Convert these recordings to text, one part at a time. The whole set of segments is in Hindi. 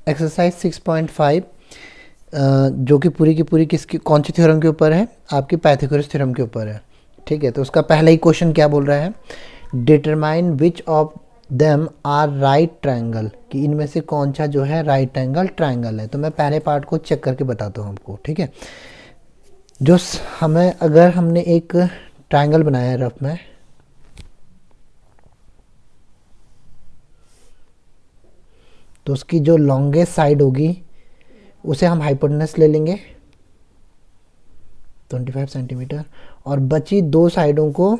एक्सरसाइज 6.5 जो कि पूरी की पूरी किसकी कौन सी थ्योरम के ऊपर है, आपकी पाइथागोरस थ्योरम के ऊपर है। ठीक है, तो उसका पहला ही क्वेश्चन क्या बोल रहा है, determine which of them are right triangle, कि इनमें से कौन सा जो है राइट एंगल ट्रायंगल है। तो मैं पहले पार्ट को चेक करके बताता हूँ आपको। ठीक है, जो हमें अगर हमने एक ट्रायंगल बनाया है रफ में, तो उसकी जो लॉन्गेस्ट साइड होगी उसे हम हाइपोटेनस ले लेंगे 25 सेंटीमीटर, और बची दो साइडों को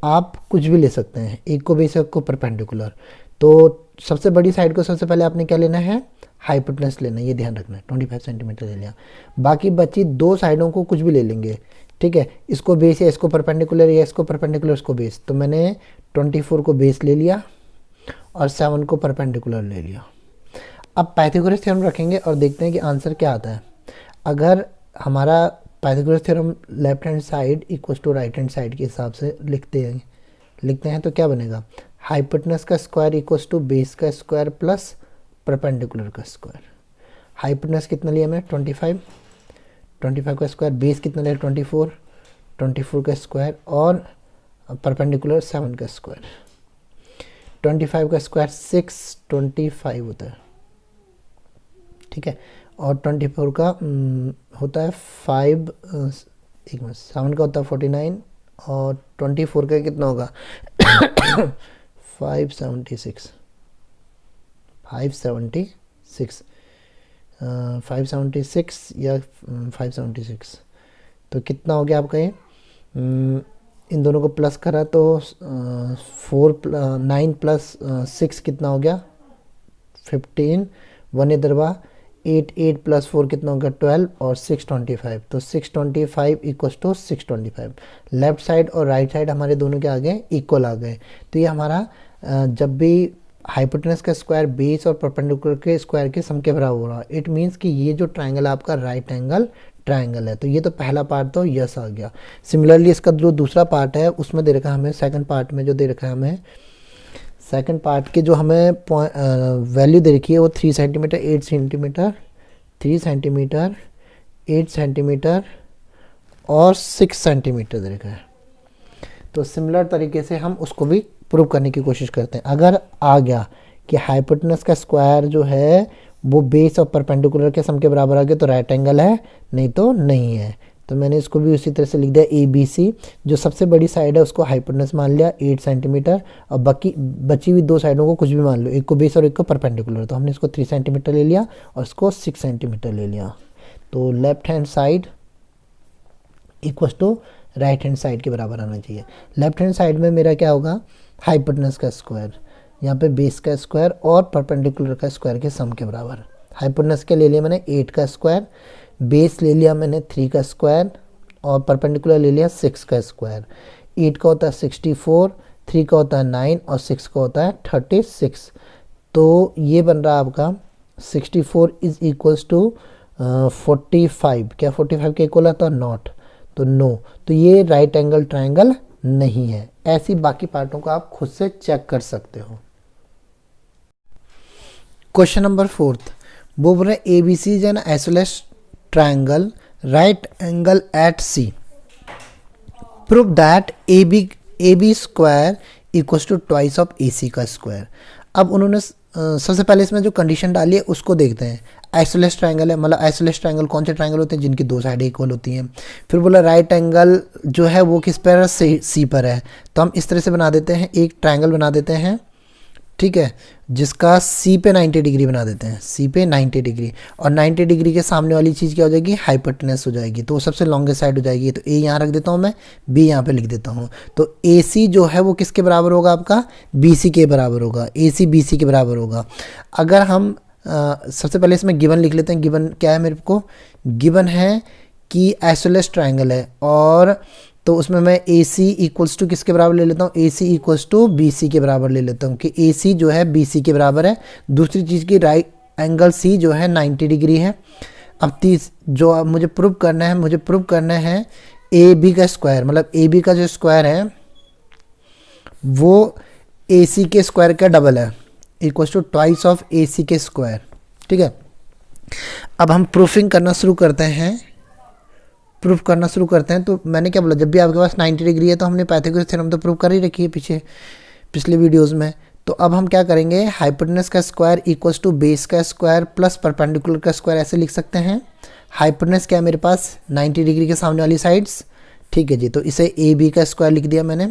आप कुछ भी ले सकते हैं, एक को बेस एक को परपेंडिकुलर। तो सबसे बड़ी साइड को सबसे पहले आपने क्या लेना है, हाइपोटेनस लेना है, ये ध्यान रखना है। 25 सेंटीमीटर ले लिया, बाकी बची दो साइडों को कुछ भी ले लेंगे। ठीक है, इसको बेस या इसको परपेंडिकुलर या इसको परपेंडिकुलर इसको बेस। तो मैंने 24 को बेस ले लिया और 7 को परपेंडिकुलर ले लिया। अब पाइथागोरस थ्योरम रखेंगे और देखते हैं कि आंसर क्या आता है। अगर हमारा Pythagoras theorem left hand side equal to right hand side के हिसाब से लिखते हैं तो क्या बनेगा, हाइपोटेनस का स्क्वायर इक्वल टू बेस का स्क्वायर प्लस परपेंडिकुलर का स्क्वायर। हाइपोटेनस कितना लिया मैं 25 का स्क्वायर, बेस कितना लिया 24 का स्क्वायर, और परपेंडिकुलर 7 का स्क्वायर। 25 का स्क्वायर 625 होता है। ठीक है, और 24 का होता है 5, एक मिनट, 7 का होता है 49, और 24 का कितना होगा 576 या 576। तो कितना हो गया आपका ये, इन दोनों को प्लस करा तो 9 प्लस 6 कितना हो गया 15, 1 इधरवा 8 प्लस 4 कितना होगा 12, और 625। तो 625 इक्वल्स टू 625। लेफ्ट साइड और राइट साइड हमारे दोनों के आ गए, इक्वल आ गए। तो ये हमारा जब भी हाइपोटेनस का स्क्वायर बेस और परपेंडिकुलर के स्क्वायर के सम के बराबर हो रहा है, इट मीन्स कि ये जो ट्रायंगल है आपका राइट एंगल ट्रायंगल है। तो ये तो पहला पार्ट तो यस आ गया। सिमिलरली इसका जो दूसरा पार्ट है उसमें दे रखा है हमें, सेकंड पार्ट में जो दे रखा है हमें, सेकंड पार्ट के जो हमें वैल्यू दे रखी है वो 3 सेंटीमीटर 8 सेंटीमीटर 3 सेंटीमीटर 8 सेंटीमीटर और 6 सेंटीमीटर दे रखा है। तो सिमिलर तरीके से हम उसको भी प्रूव करने की कोशिश करते हैं। अगर आ गया कि हाइपोटेनस का स्क्वायर जो है वो बेस और परपेंडिकुलर के सम के बराबर आ गया तो राइट एंगल है, नहीं तो नहीं है। तो मैंने इसको भी उसी तरह से लिख दिया ABC। जो सबसे बड़ी साइड है उसको हाइपोटेनस मान लिया 8 सेंटीमीटर, और बची हुई दो साइडों को कुछ भी मान लो, एक को बेस और एक को परपेंडिकुलर। तो हमने इसको 3 सेंटीमीटर ले लिया और इसको 6 सेंटीमीटर ले लिया। तो left hand side equal to right hand side के बराबर आना चाहिए। लेफ्ट हैंड साइड में मेरा क्या होगा, हाइपोटेनस का स्क्वायर, यहाँ पे बेस का स्क्वायर और परपेंडिकुलर का स्क्वायर के सम के बराबर। हाइपोटेनस के ले लिया मैंने 8 का स्क्वायर, बेस ले लिया मैंने 3 का स्क्वायर, और परपेंडिकुलर ले लिया 6 का स्क्वायर। 8 का होता है 64, 3 का होता है 9 और 6 का होता है 36। तो ये बन रहा है आपका 64 इज इक्वल्स टू 45। क्या 45 के इक्वल आता है, नॉट, तो नो। तो ये राइट एंगल ट्रायंगल नहीं है। ऐसी बाकी पार्टों को आप खुद से चेक कर सकते हो। क्वेश्चन नंबर 4, वो बोल रहे ABC is an isosceles triangle right angle at C, prove that AB square equals to twice of AC का स्क्वायर। अब उन्होंने सबसे पहले इसमें जो कंडीशन डाली है उसको देखते हैं। आइसोसेलेस ट्रायंगल है, मतलब आइसोसेलेस ट्रायंगल कौन से ट्रायंगल होते हैं, जिनकी दो साइडें इक्वल होती हैं। फिर बोला राइट एंगल जो है वो किस पर है, C पर है। तो हम इस तरह से बना देते हैं, एक ट्रायंगल बना देते हैं, ठीक है, जिसका C पे 90 डिग्री बना देते हैं, C पे 90 डिग्री, और 90 डिग्री के सामने वाली चीज़ क्या हो जाएगी, हाइपोटेनस हो जाएगी। तो वो सबसे लॉन्गेस्ट साइड हो जाएगी। तो A यहाँ रख देता हूँ मैं, B यहाँ पे लिख देता हूँ। तो AC जो है वो किसके बराबर होगा, आपका BC के बराबर होगा। AC BC के बराबर होगा। अगर हम सबसे पहले इसमें गिवन लिख लेते हैं। गिवन क्या है मेरे को, गिवन है कि आइसोसेलेस ट्रायंगल है, और तो उसमें मैं AC इक्वल्स टू किसके बराबर ले लेता हूँ, AC इक्वल्स टू BC के बराबर ले लेता हूँ कि AC जो है BC के बराबर है। दूसरी चीज़ की राइट एंगल C जो है 90 डिग्री है। अब जो अब मुझे प्रूव करना है AB का स्क्वायर, मतलब AB का जो स्क्वायर है वो AC के स्क्वायर का डबल है। Equals to twice of A सी के स्क्वायर। ठीक है, अब हम प्रूफिंग करना शुरू करते हैं, प्रूफ करना शुरू करते हैं। तो मैंने क्या बोला, जब भी आपके पास 90 डिग्री है तो हमने पाइथागोरस थ्योरम तो प्रूफ कर ही रखी है पिछले वीडियोस में। तो अब हम क्या करेंगे, हाइपोटेनस का स्क्वायर इक्वल्स टू बेस का स्क्वायर प्लस परपेंडिकुलर का स्क्वायर ऐसे लिख सकते हैं। हाइपोटेनस क्या है मेरे पास, 90 डिग्री के सामने वाली साइड्स। ठीक है जी, तो इसे ए बी का स्क्वायर लिख दिया मैंने।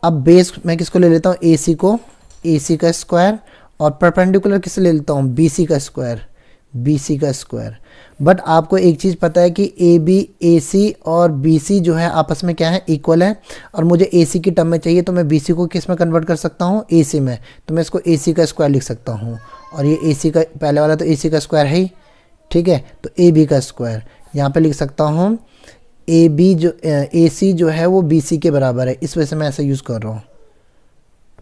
अब बेस मैं किसको ले लेता हूँ, ए सी को, ए सी का स्क्वायर, और परपेंडिकुलर किसे ले लेता हूँ, बी सी का स्क्वायर, बी सी का स्क्वायर। बट आपको एक चीज़ पता है कि ए बी, ए सी और बी सी जो है आपस में क्या है, इक्वल है। और मुझे ए सी की टर्म में चाहिए तो मैं बी सी को किस में कन्वर्ट कर सकता हूँ, ए सी में। तो मैं इसको ए सी का स्क्वायर लिख सकता हूँ। और ये ए सी का पहले वाला तो ए सी का स्क्वायर है ही। ठीक है, तो ए बी का स्क्वायर यहाँ पे लिख सकता हूँ। ए बी जो ए सी जो है वो बी सी के बराबर है, इस वजह से मैं ऐसा यूज़ कर रहा हूँ।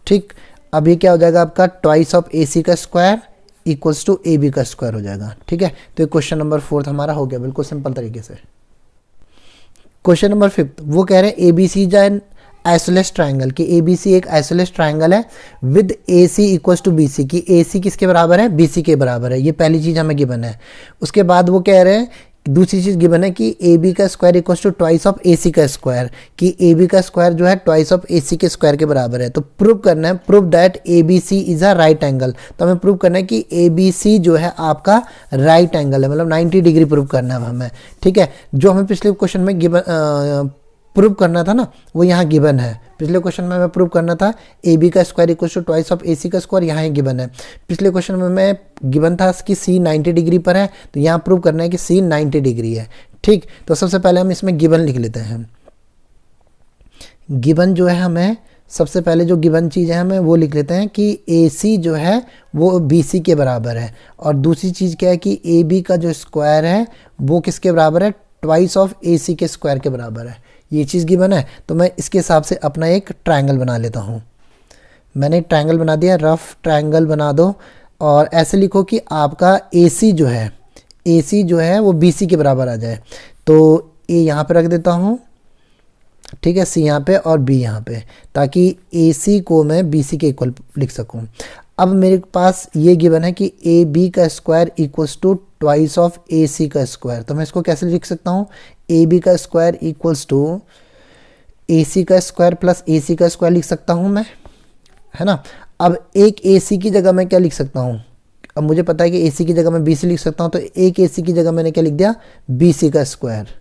ठीक, अब ये क्या हो जाएगा आपका, ट्वाइस ऑफ ए सी का square equals to A B का स्क्वायर हो जाएगा। ठीक है, तो ये क्वेश्चन नंबर 4 हमारा हो गया बिल्कुल सिंपल तरीके से। क्वेश्चन नंबर 5 वो कह रहे हैं A B C is an isosceles triangle, कि ए बी सी एक आइसोलेस ट्राइंगल है with A C equals to B C, कि ए सी किसके बराबर है, बी सी के बराबर है। ये पहली चीज़ हमें गिवन है। उसके बाद वो कह रहे हैं, दूसरी चीज़ गिवन है कि ए बी का square equals to twice of A C का स्क्वायर, कि ए बी का स्क्वायर जो है ट्वाइस ऑफ ए सी के स्क्वायर के बराबर है। तो प्रूव करना है, prove that A B C is a right angle. तो हमें प्रूव करना है कि ए बी सी जो है आपका राइट एंगल है, मतलब 90 डिग्री प्रूव करना है हमें। ठीक है, जो हमें पिछले क्वेश्चन में गिवन प्रूव करना था ना, वो यहाँ गिवन है। पिछले क्वेश्चन में मैं प्रूव करना था ए बी का square equal to twice of A C का स्क्वायर, यहाँ गिवन है। पिछले क्वेश्चन में मैं गिवन था कि सी 90 डिग्री पर है, तो यहाँ प्रूव करना है कि सी 90 डिग्री है। ठीक, तो सबसे पहले हम इसमें गिवन लिख लेते हैं। गिवन जो है हमें सबसे पहले जो गिवन चीज़ है हमें वो लिख लेते हैं कि ए सी जो है वो बी सी के बराबर है। और दूसरी चीज़ क्या है कि ए बी का जो स्क्वायर है वो किसके बराबर है, ट्वाइस ऑफ ए सी के स्क्वायर के बराबर है। ये चीज़ गिवन है, तो मैं इसके हिसाब से अपना एक ट्रायंगल बना लेता हूँ। मैंने एक ट्रायंगल बना दिया, रफ ट्रायंगल बना दो। और ऐसे लिखो कि आपका ए सी जो है, ए सी जो है वो बी सी के बराबर आ जाए। तो ए यहाँ पे रख देता हूँ, ठीक है, सी यहाँ पे और बी यहाँ पे, ताकि ए सी को मैं बी सी के इक्वल लिख सकूँ। अब मेरे पास ये गिवन है कि ए बी का square equals to twice of A C का स्क्वायर। तो मैं इसको कैसे लिख सकता हूँ, ए बी का square equals to A C का स्क्वायर प्लस ए सी का स्क्वायर लिख सकता हूँ मैं, है ना। अब एक ए सी की जगह मैं क्या लिख सकता हूँ, अब मुझे पता है कि ए सी की जगह मैं बी सी लिख सकता हूँ, तो एक ए सी की जगह मैंने क्या लिख दिया, बी सी का स्क्वायर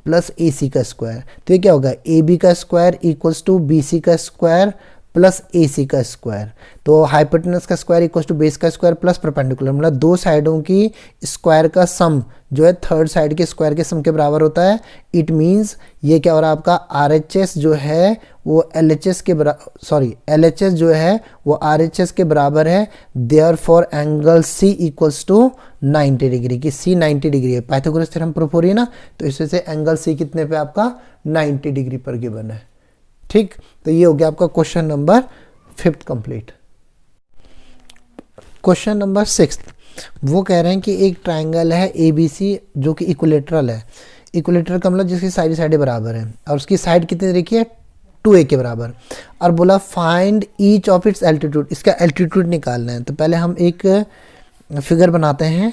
प्लस ए सी का स्क्वायर। तो ये क्या होगा, ए बी का square equals to B C का स्क्वायर प्लस ए सी का स्क्वायर। तो हाइपोटेनस का स्क्वायर इक्वल्स टू बेस का स्क्वायर प्लस परपेंडिकुलर, मतलब दो साइडों की स्क्वायर का सम जो है थर्ड साइड के स्क्वायर के सम के बराबर होता है। इट मीन्स ये क्या हो रहा है, आपका आर एच एस जो है वो एल एच एस के बराबर, सॉरी एल एच एस जो है वो आर एच एस के बराबर है। Therefore angle C equals to 90 degree, की सी 90 डिग्री है। पाइथागोरस थ्योरम प्रूफ हो रही है ना, तो इस वजह से एंगल सी कितने पे आपका 90 डिग्री पर गिवन है। ठीक, तो ये हो गया आपका question number 5 complete. Question number 6 वो कह रहे हैं कि एक ट्रायंगल है ए बी सी जो कि इक्विलेटरल है। इक्विलेटरल का मतलब जिसकी सारी साइडें बराबर हैं और उसकी साइड कितनी देखी है, 2a के बराबर। और बोला find each of its altitude, इसका एल्टीट्यूड निकालना है। तो पहले हम एक फिगर बनाते हैं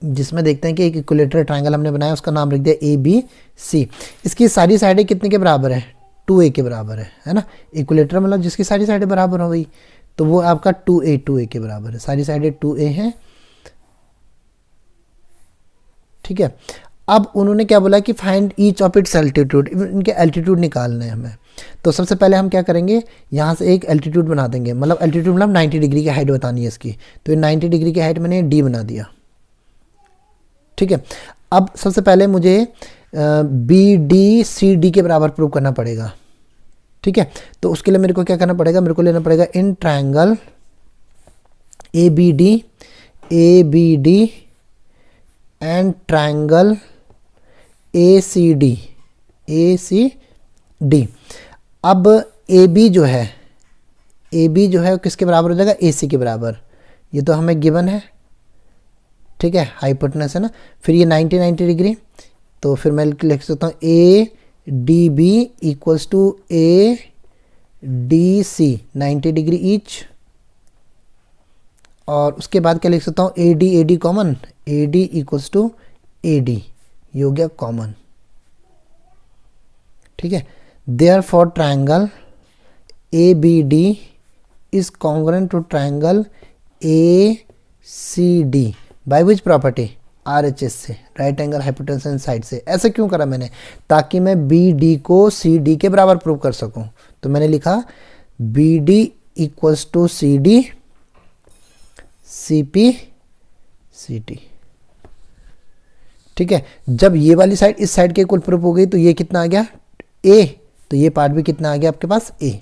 जिसमें देखते हैं कि एक इक्विलेटरल ट्रायंगल हमने बनाया, उसका नाम रख दिया ए बी सी। इसकी सारी साइडें कितने के बराबर है, 2a के बराबर है ना। इक्विलेटरल मतलब जिसकी सारी साइडें बराबर हो गई, तो वो आपका 2a के बराबर है, सारी साइडें 2a हैं। ठीक है, अब उन्होंने क्या बोला कि find each of its altitude, इनके एल्टीट्यूड निकालने हैं हमें। तो सबसे पहले हम क्या करेंगे, यहाँ से एक एल्टीट्यूड बना देंगे, मतलब एल्टीट्यूड मतलब 90 डिग्री की हाइट बतानी है इसकी। तो ये 90 डिग्री की हाइट मैंने d बना दिया। ठीक है, अब सबसे पहले मुझे बी डी सी डी के बराबर प्रूव करना पड़ेगा। ठीक है, तो उसके लिए मेरे को क्या करना पड़ेगा, मेरे को लेना पड़ेगा in triangle A B D and triangle A C D. अब ए बी जो है वो किसके बराबर हो जाएगा, ए सी के बराबर। ये तो हमें गिवन है, ठीक है, हाइपोटेनस है ना। फिर ये 90 डिग्री, तो फिर मैं लिख सकता हूँ A D B equals to A D C 90 degree each. और उसके बाद क्या लिख सकता हूँ, A D common, A D equals to A D, ये हो गया कॉमन। ठीक है, therefore triangle A B D is congruent to triangle A C D by which property, R H S से, right angle hypotenuse and side से। ऐसा क्यों करा मैंने, ताकि मैं बी डी को सी डी के बराबर प्रूव कर सकूं। तो मैंने लिखा B D equals to C D C P C T. ठीक है, जब ये वाली साइड इस साइड के इक्वल प्रूफ हो गई तो ये कितना आ गया ए, तो ये पार्ट भी कितना आ गया आपके पास ए।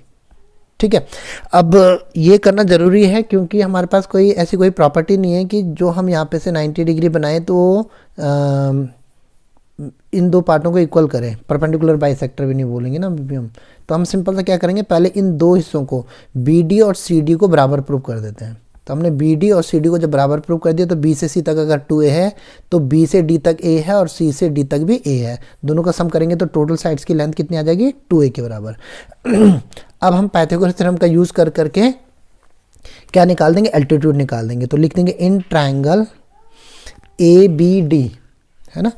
ठीक है, अब ये करना ज़रूरी है क्योंकि हमारे पास कोई ऐसी कोई प्रॉपर्टी नहीं है कि जो हम यहाँ पे से 90 डिग्री बनाए तो इन दो पार्टों को इक्वल करें, परपेंडिकुलर बाइसेक्टर भी नहीं बोलेंगे ना अभी हम। तो हम सिंपल सा क्या करेंगे, पहले इन दो हिस्सों को बी डी और सी डी को बराबर प्रूव कर देते हैं। तो हमने बी डी और सी डी को जब बराबर प्रूव कर दिया तो बी से सी तक अगर 2a है तो बी से डी तक a है और सी से डी तक भी a है, दोनों का सम करेंगे तो टोटल साइड्स की लेंथ कितनी आ जाएगी, 2a के बराबर। अब हम पाइथागोरस थ्योरम का यूज़ कर करके क्या निकाल देंगे, एल्टीट्यूड निकाल देंगे। तो लिख देंगे in triangle A B D, है ना,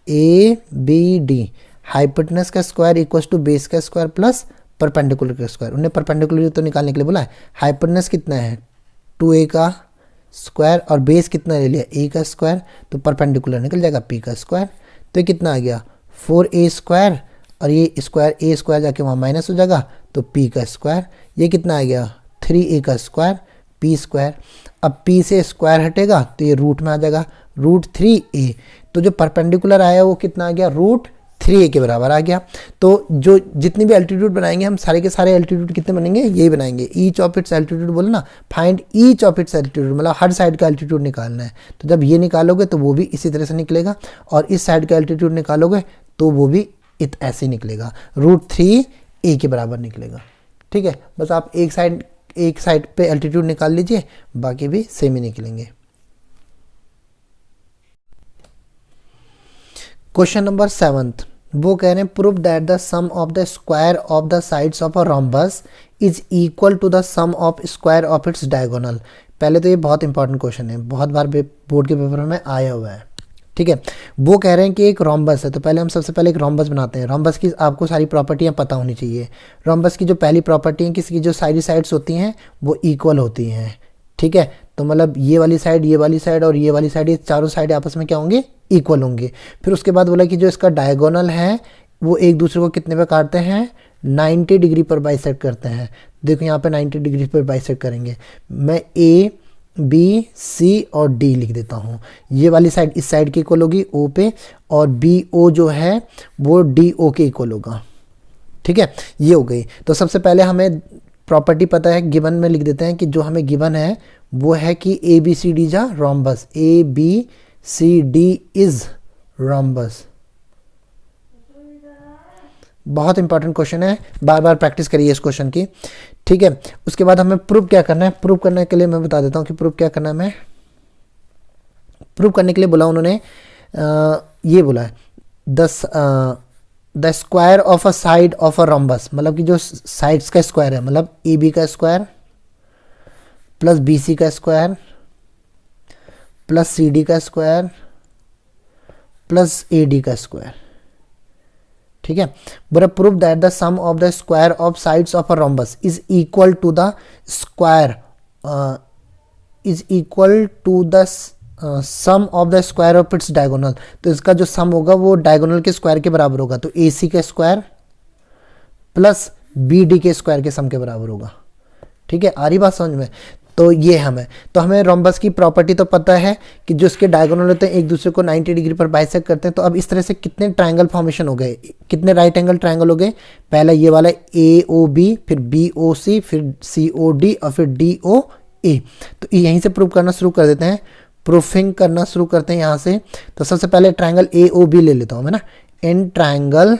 ए बी डी हाइपोटेनस का स्क्वायर इक्वल्स टू बेस का स्क्वायर प्लस परपेंडिकुलर का स्क्वायर। उन्हें परपेंडिकुलर तो निकालने के लिए बोला है। हाइपोटेनस कितना है 2a का स्क्वायर और बेस कितना ले लिया a का स्क्वायर, तो परपेंडिकुलर निकल जाएगा p का स्क्वायर। तो ये कितना आ गया 4a स्क्वायर और ये स्क्वायर a स्क्वायर जाके वहाँ माइनस हो जाएगा तो p का स्क्वायर। ये कितना आ गया 3a का स्क्वायर p स्क्वायर। अब p से स्क्वायर हटेगा तो ये रूट में आ जाएगा √3a। तो जो परपेंडिकुलर आया वो कितना आ गया √3a के बराबर आ गया। तो जो जितनी भी एल्टीट्यूड बनाएंगे हम सारे के सारे एल्टीट्यूड कितने बनेंगे, यही बनाएंगे। ईच ऑफ इट्स एल्टीट्यूड बोले ना, find each of its altitude, मतलब हर साइड का एल्टीट्यूड निकालना है। तो जब ये निकालोगे तो वो भी इसी तरह से निकलेगा और इस साइड का एल्टीट्यूड निकालोगे तो वो भी ऐसे निकलेगा, √3a के बराबर निकलेगा। ठीक है, बस आप एक साइड पे एल्टीट्यूड निकाल लीजिए, बाकी भी सेम ही निकलेंगे। क्वेश्चन नंबर 7, वो कह रहे हैं prove that the sum of the square of the sides of a rhombus is equal to the sum of square of its diagonal. पहले तो ये बहुत इंपॉर्टेंट क्वेश्चन है, बहुत बार बोर्ड के पेपर में आया हुआ है। ठीक है, वो कह रहे हैं कि एक रोम्बस है, तो पहले हम सबसे पहले एक रोम्बस बनाते हैं। रोम्बस की आपको सारी प्रॉपर्टियाँ पता होनी चाहिए। रोम्बस की जो पहली प्रॉपर्टी है कि इसकी जो सारी साइड्स होती हैं वो इक्वल होती हैं। ठीक है, तो मतलब ये वाली साइड और ये वाली साइड, ये चारों साइड आपस में क्या होंगे, इक्वल होंगे। फिर उसके बाद बोला कि जो इसका डायगोनल है वो एक दूसरे को कितने पे काटते हैं, 90 डिग्री पर बाइसेक्ट करते हैं। देखो यहाँ पे 90 डिग्री पर बाइसेक्ट करेंगे। मैं ए बी सी और डी लिख देता हूँ। ये वाली साइड इस साइड की इक्वल होगी ओ पे और बी ओ जो है वो डी ओ के इक्वल होगा। ठीक है, ये हो गई। तो सबसे पहले हमें प्रॉपर्टी पता है, गिवन में लिख देते हैं कि जो हमें गिवन है वो है कि ए बी सी डी जा rhombus, A B C D is rhombus. बहुत इंपॉर्टेंट क्वेश्चन है, बार बार प्रैक्टिस करिए इस क्वेश्चन की। ठीक है, उसके बाद हमें प्रूव क्या करना है। प्रूव करने के लिए मैं बता देता हूँ कि प्रूव क्या करना है। मैं प्रूव करने के लिए बोला उन्होंने ये बोला है the square of a side of a rhombus, मतलब कि जो साइड्स का स्क्वायर है, मतलब ए बी का स्क्वायर प्लस बी सी का स्क्वायर प्लस सी डी का स्क्वायर प्लस ए डी का स्क्वायर। ठीक है, but prove that the sum of the square of sides of a rhombus is equal to the square sum of the square of its diagonal. तो इसका जो सम होगा वो डायगोनल के स्क्वायर के बराबर होगा। तो ए सी का स्क्वायर प्लस बी डी के स्क्वायर के सम के बराबर होगा। ठीक है, आ रही बात समझ में। तो ये हमें रोम्बस की प्रॉपर्टी तो पता है कि जो इसके डायगोनल होते हैं एक दूसरे को 90 डिग्री पर बाइसेक्ट करते हैं। तो अब इस तरह से कितने ट्रायंगल फॉर्मेशन हो गए, कितने राइट एंगल ट्रायंगल हो गए। पहला ये वाला ए ओ बी, फिर बी ओ सी, फिर सी ओ डी और फिर डी ओ ए। तो यहीं से प्रूव करना शुरू कर देते हैं, प्रूफिंग करना शुरू करते हैं यहाँ से। तो सबसे पहले ट्रायंगल ए ओ बी ले लेता हूँ मैं ना, इन ट्रायंगल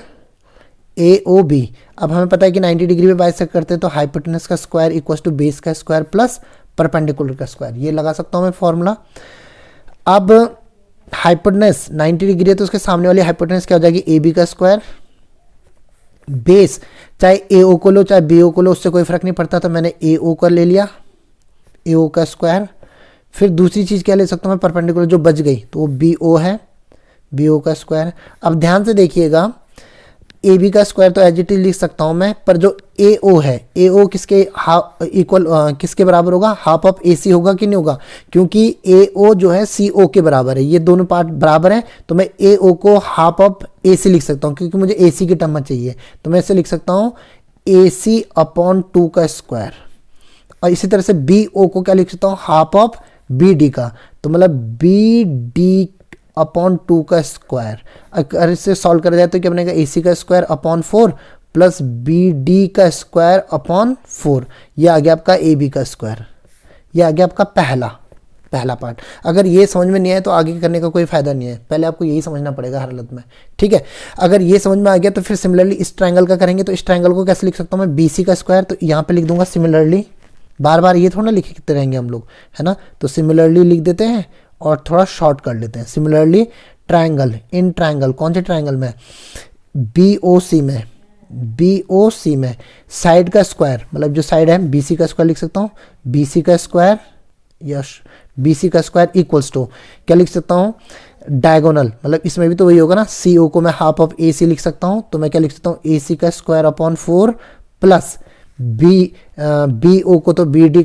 ए ओ बी। अब हमें पता है कि 90 डिग्री पे बाइसेक्ट करते हैं तो हाइपोटेनस का स्क्वायर इक्वल्स टू बेस का स्क्वायर प्लस परपेंडिकुलर का स्क्वायर, ये लगा सकता हूँ मैं फॉर्मूला। अब हाइपोटेनस 90 डिग्री है तो उसके सामने वाली हाइपोटेनस क्या हो जाएगी, ए बी का स्क्वायर। बेस चाहे ए ओ को लो चाहे बी ओ को लो, उससे कोई फर्क नहीं पड़ता, तो मैंने ए ओ का ले लिया, ए ओ का स्क्वायर फिर दूसरी चीज़ क्या ले सकता हूँ मैं, परपेंडिकुलर जो बच गई तो वो बी ओ है, बी ओ का स्क्वायर। अब ध्यान से देखिएगा, ए बी का स्क्वायर तो एज इट इज लिख सकता हूँ मैं, पर जो ए ओ है, ए ओ किसके इक्वल किसके बराबर होगा, हाफ ऑफ ए सी होगा कि नहीं होगा, क्योंकि ए ओ जो है सी ओ के बराबर है, ये दोनों पार्ट बराबर है, तो मैं ए ओ को हाफ ऑफ ए सी लिख सकता हूँ, क्योंकि मुझे ए सी की टर्म में चाहिए, तो मैं इसे लिख सकता हूँ ए सी अपॉन 2 का स्क्वायर। और इसी तरह से बी ओ को क्या लिख सकता हूँ, हाफ ऑफ बी डी का, तो मतलब बी डी अपॉन 2 का स्क्वायर। अगर इसे सॉल्व कर जाए तो क्या बनेगा, ए सी का square upon 4 plus B D का स्क्वायर अपॉन 4। ये आ गया आपका ए बी का स्क्वायर, ये आ गया आपका पहला पार्ट। अगर ये समझ में नहीं आए तो आगे करने का कोई फायदा नहीं है, पहले आपको यही समझना पड़ेगा हर हालत में, ठीक है। अगर ये समझ में आ गया तो फिर सिमिलरली इस ट्रायंगल का करेंगे, तो इस ट्रायंगल को कैसे लिख सकता हूँ मैं, बी सी का स्क्वायर, तो यहाँ पे लिख दूंगा सिमिलरली, बार बार ये थोड़ा लिखते रहेंगे हम लोग, है ना, तो सिमिलरली लिख देते हैं और थोड़ा शॉर्ट कर लेते हैं। सिमिलरली ट्रायंगल, इन ट्रायंगल, कौन से ट्रायंगल में, बी ओ सी में, बी ओ सी में साइड का स्क्वायर, मतलब जो साइड है बी सी का स्क्वायर लिख सकता हूँ, बी सी का स्क्वायर, यस बी सी का स्क्वायर इक्वल्स टू क्या लिख सकता हूँ, डायगोनल, मतलब इसमें भी तो वही होगा ना, सी ओ को मैं हाफ ऑफ ए सी लिख सकता हूँ, तो मैं क्या लिख सकता हूँ, ए सी का square upon 4 plus B O को तो बी डी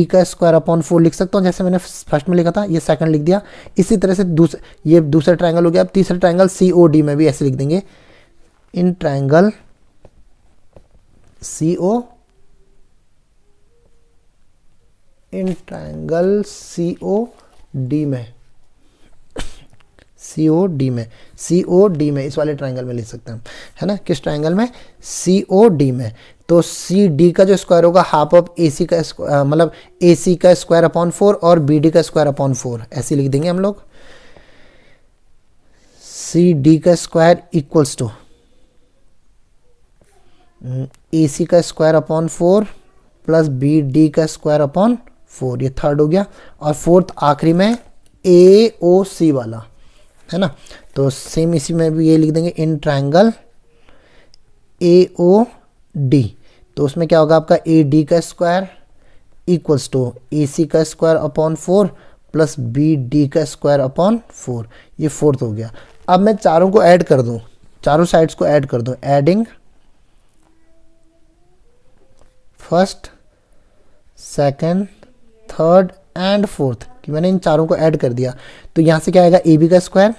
का स्क्वायर अपॉन 4 लिख सकता हूँ, जैसे मैंने फर्स्ट में लिखा था, ये सेकंड लिख दिया। इसी तरह से ये दूसरा ट्रायंगल हो गया। अब तीसरा ट्रायंगल सी ओ डी में भी ऐसे लिख देंगे, in triangle C O, in triangle C O D में, सी ओ डी में, सी ओ डी में, इस वाले ट्रायंगल में लिख सकते हैं, है ना, किस ट्रायंगल में, सी ओ डी में। तो सी डी का जो स्क्वायर होगा हाफ ऑफ ए सी का मतलब ए सी का स्क्वायर अपॉन 4 और बी डी का स्क्वायर अपॉन 4, ऐसे लिख देंगे हम लोग। सी डी का square equals to A C का square upon 4 plus B D का स्क्वायर अपॉन 4, ये थर्ड हो गया। और फोर्थ आखिरी में ए ओ सी वाला, है ना, तो सेम इसी में भी ये लिख देंगे, in triangle A O D, तो उसमें क्या होगा आपका ए डी का square equals to A C का square upon 4 plus B D का स्क्वायर अपॉन 4, ये फोर्थ हो गया। अब मैं चारों को ऐड कर दूं, चारों साइड्स को ऐड कर दूं, adding first, second, third and fourth, कि मैंने इन चारों को ऐड कर दिया, तो यहां से क्या आएगा, ए बी का स्क्वायर,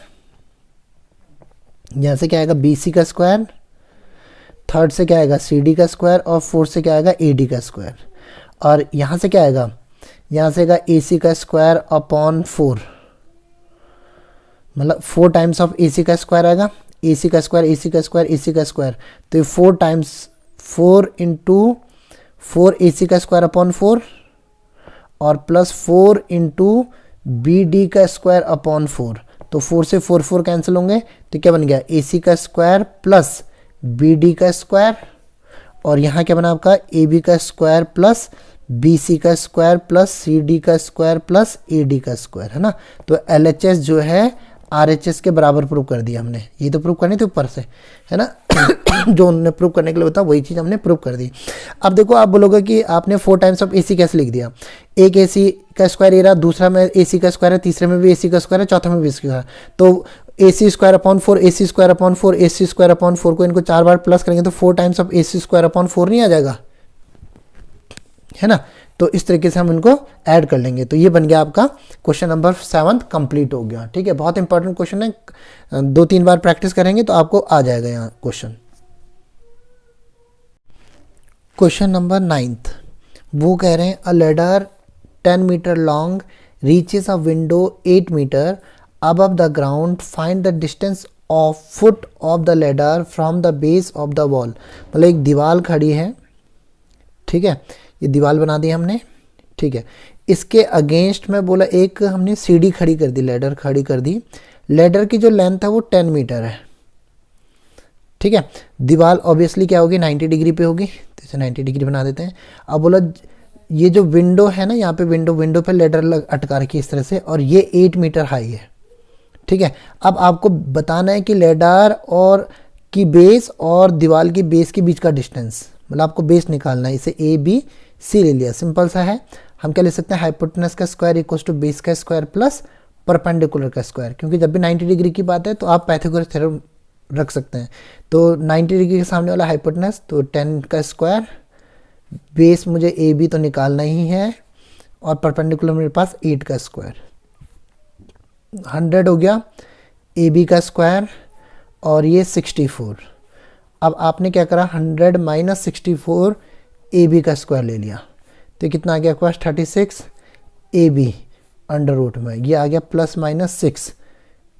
यहां से क्या आएगा, बी सी का स्क्वायर, थर्ड से क्या आएगा, सी डी का स्क्वायर, और फोर्थ से क्या आएगा, ए डी का स्क्वायर। और यहां से क्या आएगा, यहां से आएगा ए सी का स्क्वायर अपॉन 4, मतलब 4 टाइम्स ऑफ ए सी का स्क्वायर आएगा, ए सी का स्क्वायर, ए सी का स्क्वायर, ए सी का स्क्वायर, तो ये 4 टाइम्स 4 इंटू 4 ए सी का स्क्वायर अपॉन 4 और प्लस 4 इंटू बी डी का स्क्वायर अपॉन 4, तो 4 से 4 कैंसिल होंगे, तो क्या बन गया, ए सी का स्क्वायर प्लस बी डी का स्क्वायर, और यहाँ क्या बना आपका, ए बी का स्क्वायर प्लस बी सी का स्क्वायर प्लस सी डी का स्क्वायर प्लस ए डी का स्क्वायर, है ना। तो एल एच एस जो है आर एच एस के बराबर प्रूव कर दिया हमने, ये तो प्रूव करनी थी ऊपर से, है ना जो उन्होंने प्रूव करने के लिए बताया वही चीज़ हमने प्रूव कर दी। अब देखो, आप बोलोगे कि आपने 4 टाइम्स ऑफ ए सी कैसे लिख दिया, एक ए सी का स्क्वायर ये रहा, दूसरा में ए सी का स्क्वायर है, तीसरे में भी ए सी का स्क्वायर है, चौथे में भी ए सी का, तो A C square upon 4, A C square upon 4, A C square upon 4 को इनको 4 बार प्लस करेंगे तो 4 times of A C square upon 4 नहीं आ जाएगा, है ना। तो इस तरीके से हम इनको ऐड कर लेंगे, तो ये बन गया आपका क्वेश्चन नंबर 7 कंप्लीट हो गया, ठीक है। बहुत इंपॉर्टेंट क्वेश्चन है, 2-3 बार प्रैक्टिस करेंगे तो आपको आ जाएगा यहाँ क्वेश्चन। क्वेश्चन नंबर 9th, वो कह रहे हैं a ladder 10 metre long reaches a window 8 metre above the ground, find the distance of foot of the ladder from the base of the wall। मतलब एक दीवार खड़ी है, ठीक है, ये दीवार बना दी हमने, ठीक है, इसके अगेंस्ट में बोला एक हमने सीढ़ी खड़ी कर दी, लैडर खड़ी कर दी, लैडर की जो लेंथ है वो 10 मीटर है, ठीक है। दीवार ऑब्वियसली क्या होगी, 90 डिग्री पे होगी, तो इसे 90 डिग्री बना देते हैं। अब बोला ये जो विंडो है ना, यहाँ पे विंडो पे लैडर अटका रखी इस तरह से, और ये 8 मीटर हाई है, ठीक है। अब आपको बताना है कि लैडर और की बेस और दीवार की बेस के बीच का डिस्टेंस, मतलब आपको बेस निकालना है, इसे ए बी सी ले लिया, सिंपल सा है। हम क्या ले सकते हैं, हाइपोटेनस का स्क्वायर इक्वल्स टू बेस का स्क्वायर प्लस परपेंडिकुलर का स्क्वायर, क्योंकि जब भी 90 डिग्री की बात है तो आप पाइथागोरस थ्योरम रख सकते हैं। तो 90 डिग्री के सामने वाला हाइपोटेनस, तो 10 का स्क्वायर, बेस मुझे ए बी तो निकालना ही है, और परपेंडिकुलर मेरे पास 8 का स्क्वायर, 100 हो गया ए बी का स्क्वायर, और ये 64। अब आपने क्या करा, 100 माइनस 64 ए बी का स्क्वायर ले लिया, तो कितना आ गया आपके पास 36 ए बी अंडर रूट में, ये आ गया प्लस माइनस 6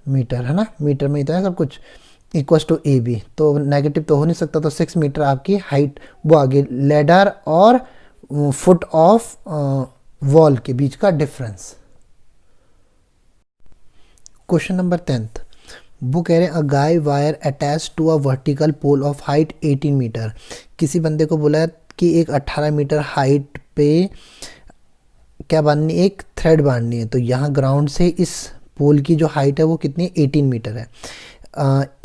मीटर, है ना, मीटर में ही तो है सब कुछ, इक्वल्स टू ए बी, तो नेगेटिव तो हो नहीं सकता, तो 6 मीटर आपकी हाइट वो आ गई, लेडर और फुट ऑफ वॉल के बीच का डिफरेंस। क्वेश्चन नंबर 10th, वो कह रहे हैं a guy wire attach to a vertical pole of height 18 metre. किसी बंदे को बोला कि एक 18 मीटर हाइट पे क्या बांधनी, एक थ्रेड बांधनी है, तो यहाँ ग्राउंड से इस पोल की जो हाइट है वो कितनी, 18 मीटर है,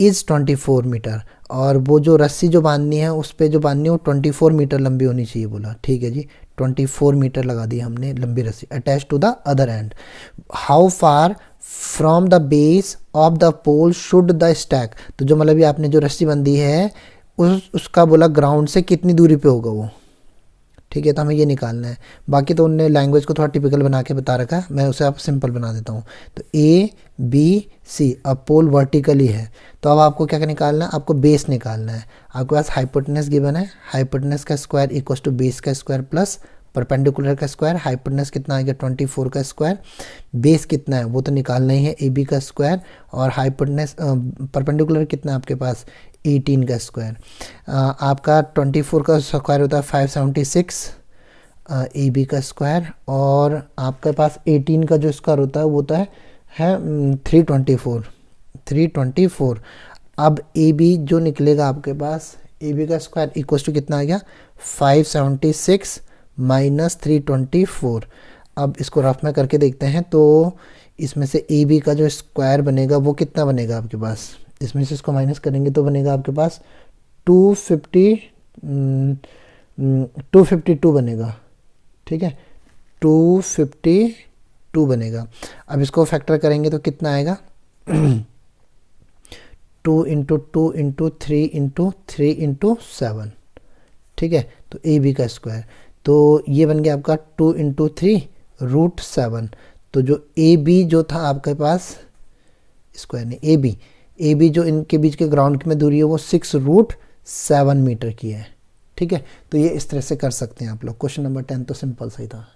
इज़ 24 मीटर, और वो जो रस्सी जो बांधनी है उस पर जो बांधनी है वो 24 मीटर लंबी होनी चाहिए। बोला ठीक है जी, 24 मीटर लगा दी हमने लंबी रस्सी, attach to the other end, how far from the base of the pole should the stake, तो जो मतलब ये आपने जो रस्सी बंधी है उसका बोला ग्राउंड से कितनी दूरी पे होगा वो, ठीक है, तो हमें ये निकालना है। बाकी तो उनने लैंग्वेज को थोड़ा टिपिकल बना के बता रखा है, मैं उसे आप सिंपल बना देता हूँ। तो ए बी सी, अब पोल वर्टिकली है, तो अब आपको क्या निकालना है, आपको बेस निकालना है। आपके पास हाइपोटेनस गिवन है, हाइपोटेनस का स्क्वायर इक्वल्स टू बेस का स्क्वायर प्लस परपेंडिकुलर का स्क्वायर, हाइपोटेनस कितना आ गया 24 का स्क्वायर, बेस कितना है वो तो निकालना ही है, ए बी का स्क्वायर, और हाइपोटेनस परपेंडिकुलर कितना है आपके पास 18 का स्क्वायर, आपका 24 का स्क्वायर होता है 576 ए बी का स्क्वायर, और आपके पास 18 का जो स्क्वायर होता है वो होता है 324। अब ए बी जो निकलेगा आपके पास, ए बी का स्क्वायर इक्वल टू कितना आ गया 576 माइनस 324। अब इसको रफ में करके देखते हैं, तो इसमें से ए बी का जो स्क्वायर बनेगा वो कितना बनेगा आपके पास, इसमें से इसको माइनस करेंगे तो बनेगा आपके पास 252 बनेगा, ठीक है, 252 बनेगा। अब इसको फैक्टर करेंगे तो कितना आएगा 2 इंटू 2 इंटू 3 इंटू 3 इंटू 7, ठीक है, तो ए बी का स्क्वायर, तो ये बन गया आपका 2 इंटू 3 √7। तो जो ए बी जो था आपके पास, स्क्वायर नहीं, ए बी जो इनके बीच के ग्राउंड में दूरी है वो 6√7 मीटर की है, ठीक है। तो ये इस तरह से कर सकते हैं आप लोग। क्वेश्चन नंबर 10 तो सिंपल सही था।